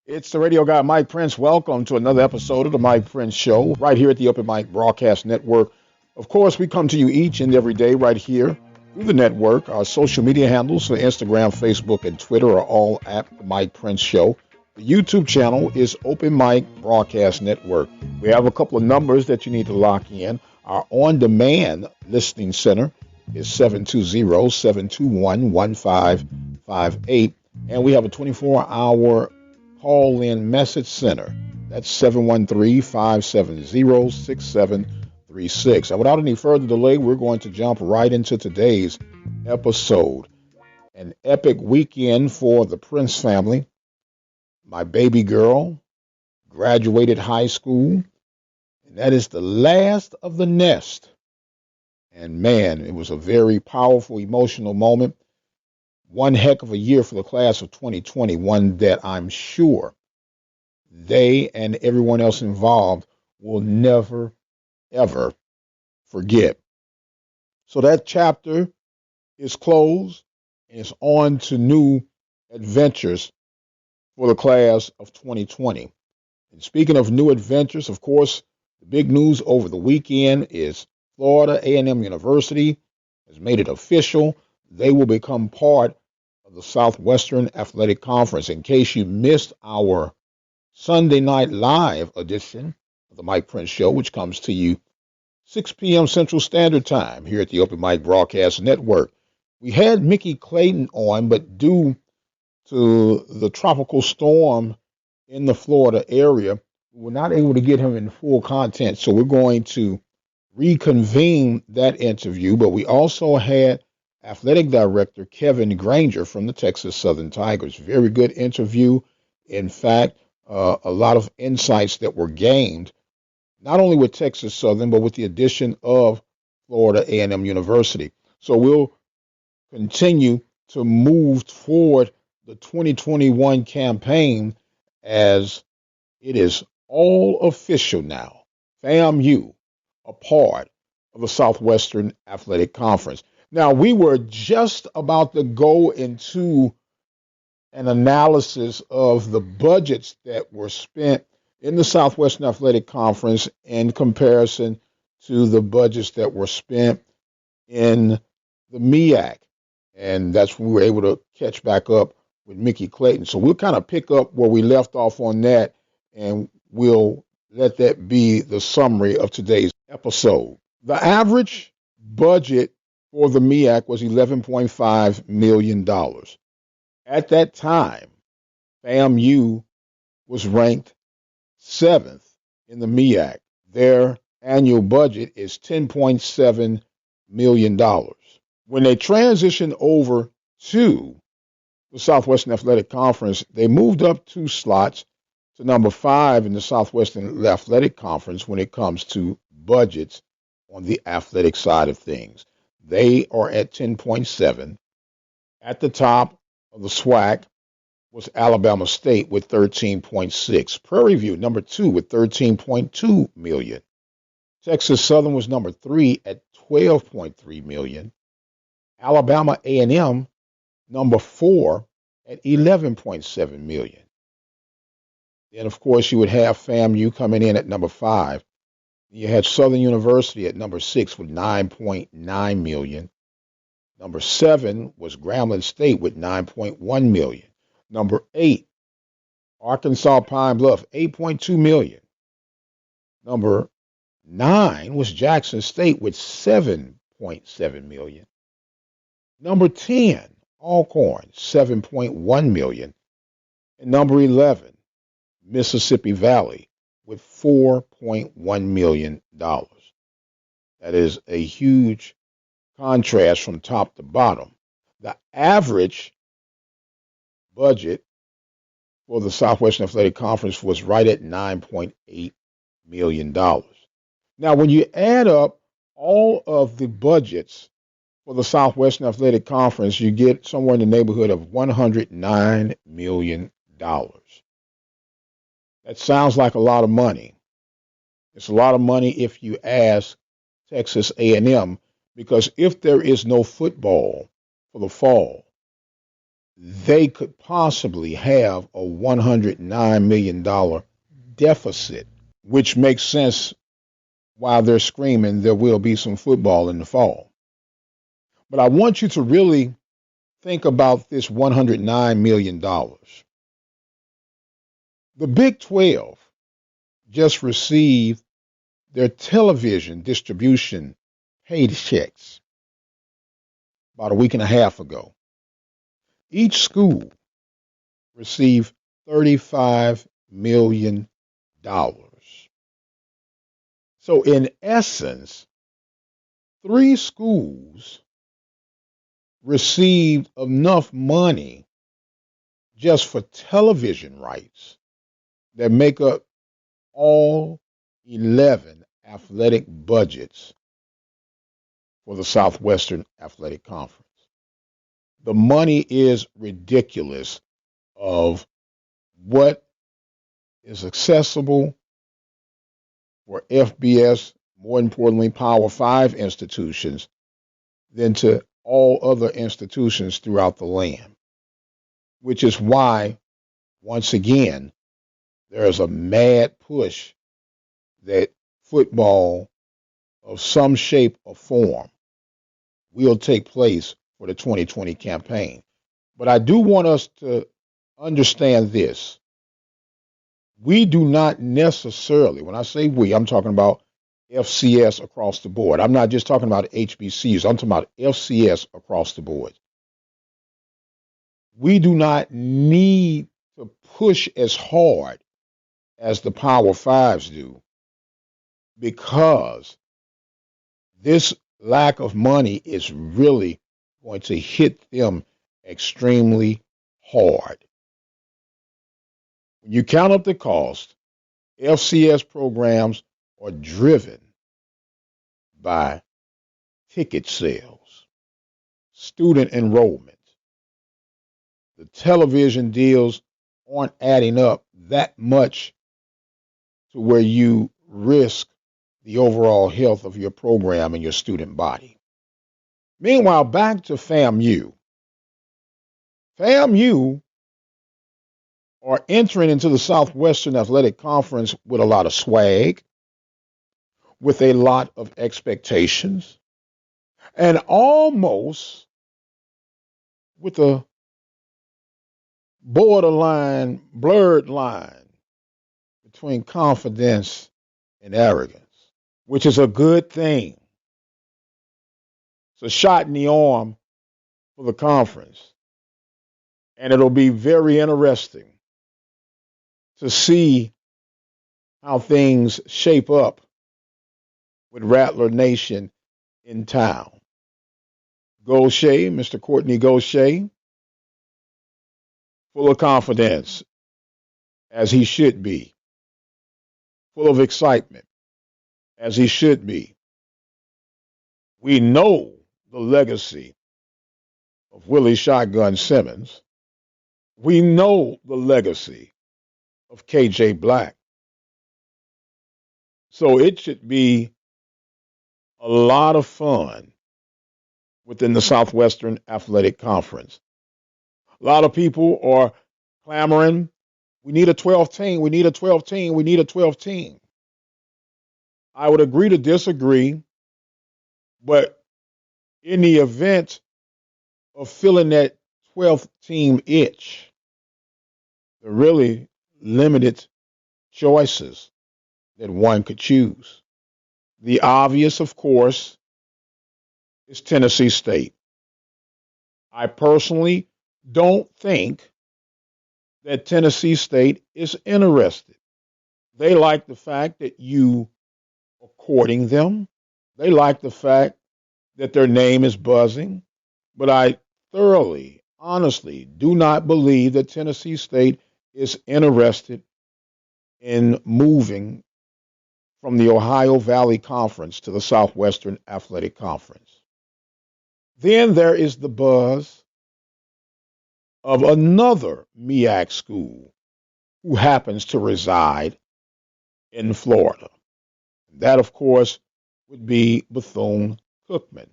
It's the radio guy, Mike Prince. Welcome to another episode of the Mike Prince Show, right here at the Open Mic Broadcast Network. Of course, we come to you each and every day right here through the network. Our social media handles for Instagram, Facebook, and Twitter are all at the Mike Prince Show. The YouTube channel is Open Mic Broadcast Network. We have a couple of numbers that you need to lock in. Our on-demand listening center is 720-721-1558. And we have a 24-hour call-in message center. That's 713-570-6736. And without any further delay, we're going to jump right into today's episode. An epic weekend for the Prince family. My baby girl graduated high school, and that is the last of the nest. And man, it was a very powerful, emotional moment. One heck of a year for the class of 2020, one that I'm sure they and everyone else involved will never, ever forget. So that chapter is closed and it's on to new adventures for the class of 2020. And speaking of new adventures, of course, the big news over the weekend is Florida A&M University has made it official. They will become part of the Southwestern Athletic Conference. In case you missed our Sunday night live edition of the Mike Prince Show, which comes to you 6 p.m. Central Standard Time here at the Open Mic Broadcast Network. We had Mickey Clayton on, but due to the tropical storm in the Florida area, we were not able to get him in full content, so we're going to reconvene that interview. But we also had Athletic Director Kevin Granger from the Texas Southern Tigers. Very good interview. In fact, a lot of insights that were gained, not only with Texas Southern, but with the addition of Florida A&M University. So we'll continue to move toward the 2021 campaign as it is all official now. FAMU, a part of the Southwestern Athletic Conference. Now, we were just about to go into an analysis of the budgets that were spent in the Southwestern Athletic Conference in comparison to the budgets that were spent in the MEAC. And that's when we were able to catch back up with Mickey Clayton. So we'll kind of pick up where we left off on that, and we'll let that be the summary of today's episode. The average budget for the MEAC was $11.5 million. At that time, FAMU was ranked 7th in the MEAC. Their annual budget is $10.7 million. When they transitioned over to the Southwestern Athletic Conference, they moved up 2 slots to number 5 in the Southwestern Athletic Conference when it comes to budgets on the athletic side of things. They are at 10.7. At the top of the SWAC was Alabama State with 13.6. Prairie View, number 2 with 13.2 million. Texas Southern was number 3 at 12.3 million. Alabama A&M, number 4 at 11.7 million. Then, of course, you would have FAMU coming in at number 5. You had Southern University at number 6 with 9.9 million. Number 7 was Grambling State with 9.1 million. Number 8, Arkansas Pine Bluff, 8.2 million. Number 9 was Jackson State with 7.7 million. Number 10, Alcorn, 7.1 million. And number 11, Mississippi Valley with $4.1 million. That is a huge contrast from top to bottom. The average budget for the Southwestern Athletic Conference was right at $9.8 million. Now, when you add up all of the budgets for the Southwestern Athletic Conference, you get somewhere in the neighborhood of $109 million. That sounds like a lot of money. It's a lot of money if you ask Texas A&M, because if there is no football for the fall, they could possibly have a $109 million deficit, which makes sense while they're screaming there will be some football in the fall. But I want you to really think about this $109 million. The Big 12 just received their television distribution paychecks about a week and a half ago. Each school received $35 million. So, in essence, 3 schools received enough money just for television rights that make up all 11 athletic budgets for the Southwestern Athletic Conference. The money is ridiculous of what is accessible for FBS, more importantly, Power 5 institutions, than to all other institutions throughout the land, which is why, once again, there is a mad push that football of some shape or form will take place for the 2020 campaign. But I do want us to understand this. We do not necessarily, when I say we, I'm talking about FCS across the board. I'm not just talking about HBCUs. I'm talking about FCS across the board. We do not need to push as hard as the Power Fives do, because this lack of money is really going to hit them extremely hard. When you count up the cost, FCS programs are driven by ticket sales, student enrollment. The television deals aren't adding up that much to where you risk the overall health of your program and your student body. Meanwhile, back to FAMU. FAMU are entering into the Southwestern Athletic Conference with a lot of swag, with a lot of expectations, and almost with a borderline, blurred line between confidence and arrogance, which is a good thing. It's a shot in the arm for the conference. And it'll be very interesting to see how things shape up with Rattler Nation in town. Gaucher, Mr. Courtney Gaucher, full of confidence, as he should be, full of excitement, as he should be. We know the legacy of Willie Shotgun Simmons. We know the legacy of KJ Black. So it should be a lot of fun within the Southwestern Athletic Conference. A lot of people are clamoring, we need a 12th team, we need a 12th team, we need a 12th team. I would agree to disagree, but in the event of filling that 12th team itch, there are really limited choices that one could choose. The obvious, of course, is Tennessee State. I personally don't think that Tennessee State is interested. They like the fact that you are courting them. They like the fact that their name is buzzing. But I thoroughly, honestly do not believe that Tennessee State is interested in moving from the Ohio Valley Conference to the Southwestern Athletic Conference. Then there is the buzz of another MEAC school who happens to reside in Florida. That, of course, would be Bethune-Cookman.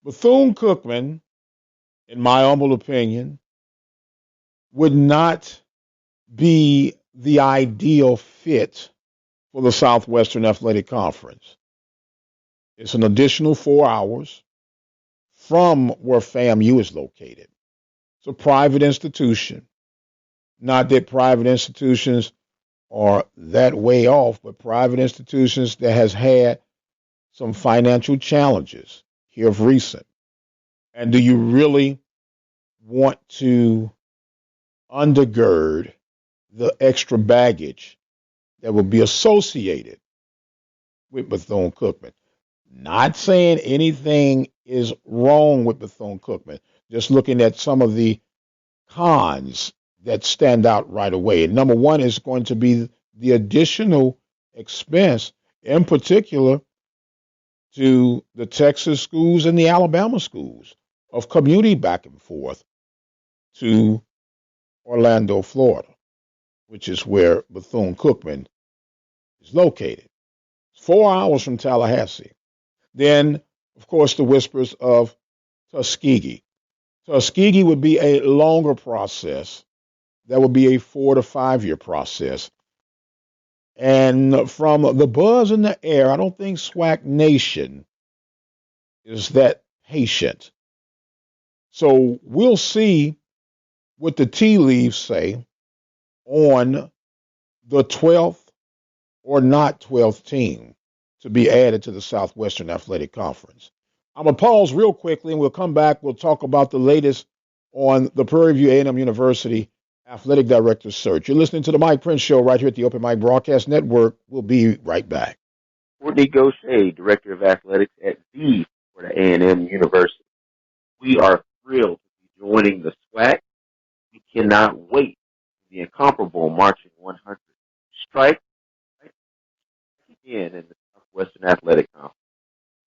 Bethune-Cookman, in my humble opinion, would not be the ideal fit for the Southwestern Athletic Conference. It's an additional 4 hours from where FAMU is located. It's a private institution. Not that private institutions are that way off, but private institutions that has had some financial challenges here of recent. And do you really want to undergird the extra baggage that will be associated with Bethune-Cookman? Not saying anything is wrong with Bethune-Cookman, just looking at some of the cons that stand out right away. And number one is going to be the additional expense, in particular to the Texas schools and the Alabama schools, of commuting back and forth to Orlando, Florida, which is where Bethune-Cookman is located. It's 4 hours from Tallahassee. Then, of course, the whispers of Tuskegee. Tuskegee would be a longer process. That would be a 4 to 5 year process. And from the buzz in the air, I don't think SWAC Nation is that patient. So we'll see what the tea leaves say on the 12th or not 12th team to be added to the Southwestern Athletic Conference. I'm going to pause real quickly, and we'll come back. We'll talk about the latest on the Prairie View A&M University Athletic Director search. You're listening to the Mike Prince Show right here at the Open Mic Broadcast Network. We'll be right back. Courtney Gaucher, Director of Athletics at the Florida A&M University. We are thrilled to be joining the SWAC. We cannot wait for the incomparable Marching 100 strike again in the Southwestern Athletic Conference.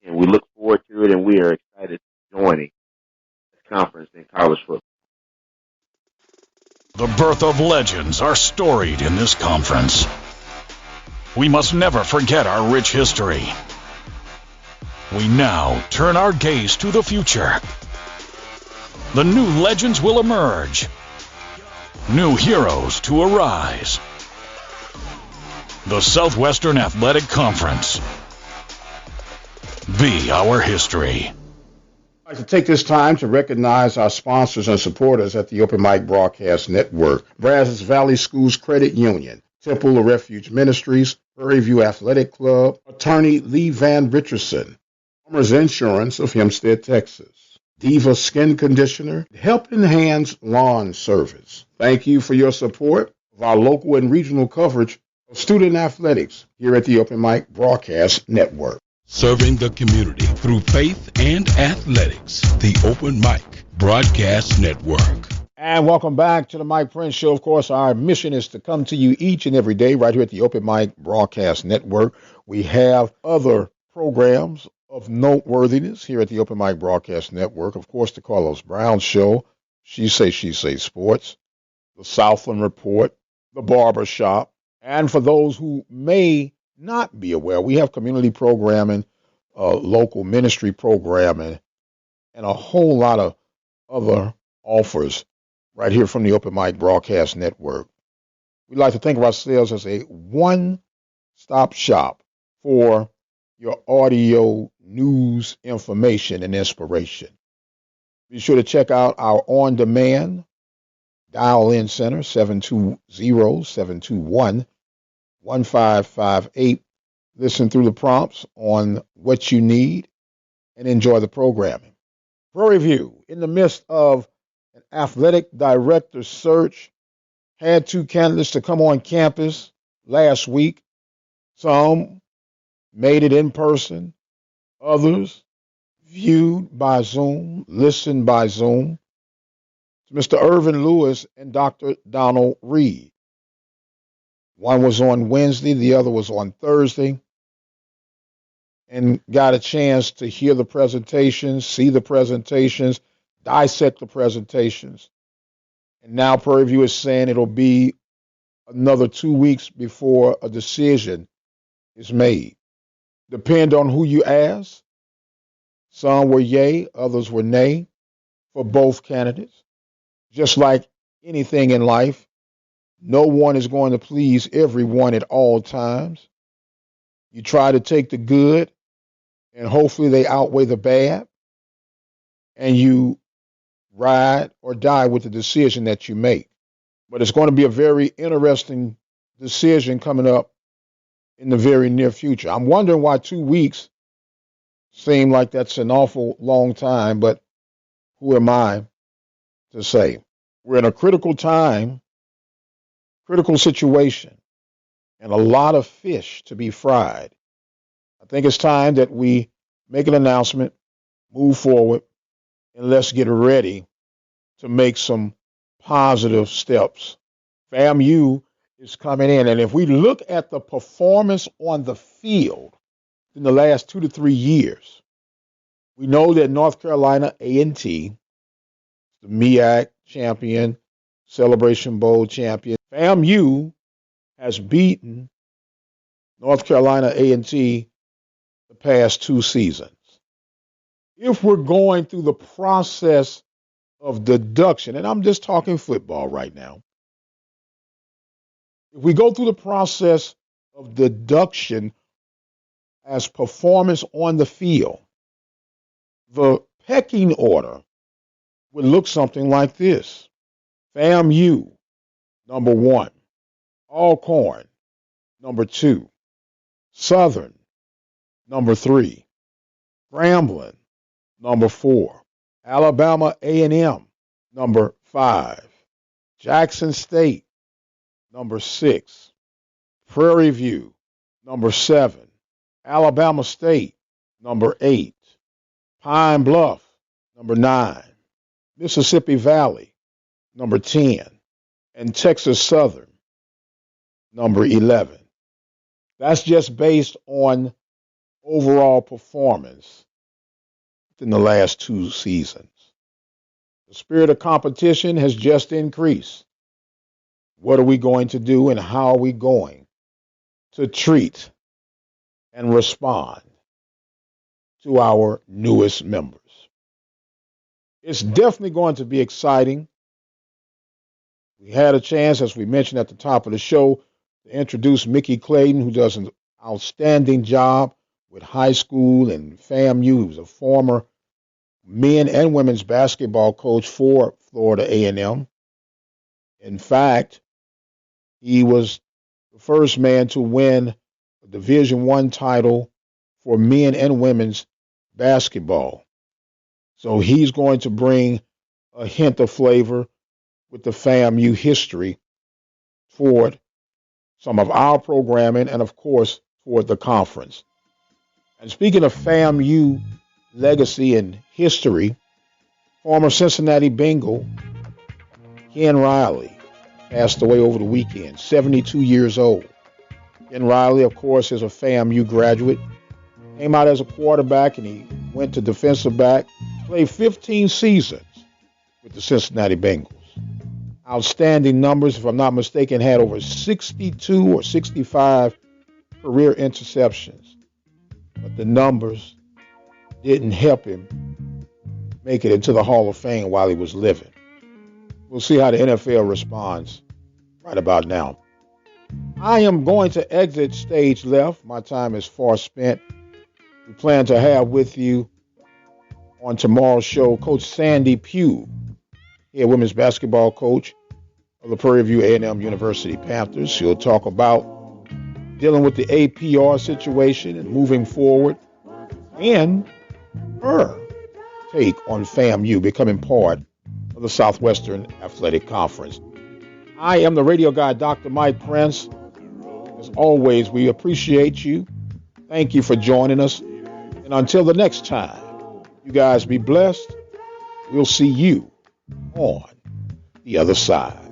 And we look forward to it, and we are excited to joining this conference in college football. The birth of legends are storied in this conference. We must never forget our rich history. We now turn our gaze to the future. The new legends will emerge. New heroes to arise. The Southwestern Athletic Conference. Be our history. I'd like to take this time to recognize our sponsors and supporters at the Open Mic Broadcast Network: Brazos Valley Schools Credit Union, Temple of Refuge Ministries, Prairie View Athletic Club, Attorney Lee Van Richardson, Farmers Insurance of Hempstead, Texas, Diva Skin Conditioner, Helping Hands Lawn Service. Thank you for your support of our local and regional coverage of student athletics here at the Open Mic Broadcast Network. Serving the community through faith and athletics. The Open Mic Broadcast Network. And welcome back to the Mike Prince Show. Of course, our mission is to come to you each and every day right here at the Open Mic Broadcast Network. We have other programs of noteworthiness here at the Open Mic Broadcast Network. Of course, the Carlos Brown Show, She Say Sports, the Southland Report, the Barber Shop. And for those who may not be aware, we have community programming, local ministry programming, and a whole lot of other offers right here from the Open Mic Broadcast Network. We like to think of ourselves as a one-stop shop for your audio news, information, and inspiration. Be sure to check out our on-demand dial-in center, 720-721-1558. Listen through the prompts on what you need and enjoy the programming. Prairie View, in the midst of an athletic director search, had 2 candidates to come on campus last week. Some made it in person, others viewed by Zoom, listened by Zoom. Mr. Irvin Lewis and Dr. Donald Reed. One was on Wednesday, the other was on Thursday, and got a chance to hear the presentations, see the presentations, dissect the presentations. And now Prairie View is saying it'll be another 2 weeks before a decision is made. Depend on who you ask. Some were yay, others were nay for both candidates. Just like anything in life. No one is going to please everyone at all times. You try to take the good, and hopefully they outweigh the bad, and you ride or die with the decision that you make. But it's going to be a very interesting decision coming up in the very near future. I'm wondering why 2 weeks seem like that's an awful long time, but who am I to say? We're in a critical time, critical situation, and a lot of fish to be fried. I think it's time that we make an announcement, move forward, and let's get ready to make some positive steps. FAMU is coming in, and if we look at the performance on the field in the last 2 to 3 years, we know that North Carolina A&T, the MEAC champion, Celebration Bowl champion, FAMU has beaten North Carolina A&T the past 2 seasons. If we're going through the process of deduction, and I'm just talking football right now, if we go through the process of deduction as performance on the field, the pecking order would look something like this. FAMU, number 1. Alcorn, number 2. Southern, number 3. Grambling, number 4. Alabama A&M, number 5. Jackson State, number 6. Prairie View, number 7. Alabama State, number 8. Pine Bluff, number 9. Mississippi Valley, number 10. And Texas Southern, number 11. That's just based on overall performance in the last 2 seasons. The spirit of competition has just increased. What are we going to do, and how are we going to treat and respond to our newest members? It's definitely going to be exciting. We had a chance, as we mentioned at the top of the show, to introduce Mickey Clayton, who does an outstanding job with high school and FAMU. He was a former men and women's basketball coach for Florida A&M. In fact, he was the first man to win a Division I title for men and women's basketball. So he's going to bring a hint of flavor with the FAMU history toward some of our programming and, of course, toward the conference. And speaking of FAMU legacy and history, former Cincinnati Bengal Ken Riley passed away over the weekend, 72 years old. Ken Riley, of course, is a FAMU graduate. Came out as a quarterback and he went to defensive back. Played 15 seasons with the Cincinnati Bengals. Outstanding numbers, if I'm not mistaken, had over 62 or 65 career interceptions. But the numbers didn't help him make it into the Hall of Fame while he was living. We'll see how the NFL responds right about now. I am going to exit stage left. My time is far spent. We plan to have with you on tomorrow's show Coach Sandy Pugh, head women's basketball coach of the Prairie View A&M University Panthers. She'll talk about dealing with the APR situation and moving forward, and her take on FAMU becoming part of the Southwestern Athletic Conference. I am the radio guy, Dr. Mike Prince. As always, we appreciate you. Thank you for joining us. And until the next time, you guys be blessed. We'll see you on the other side.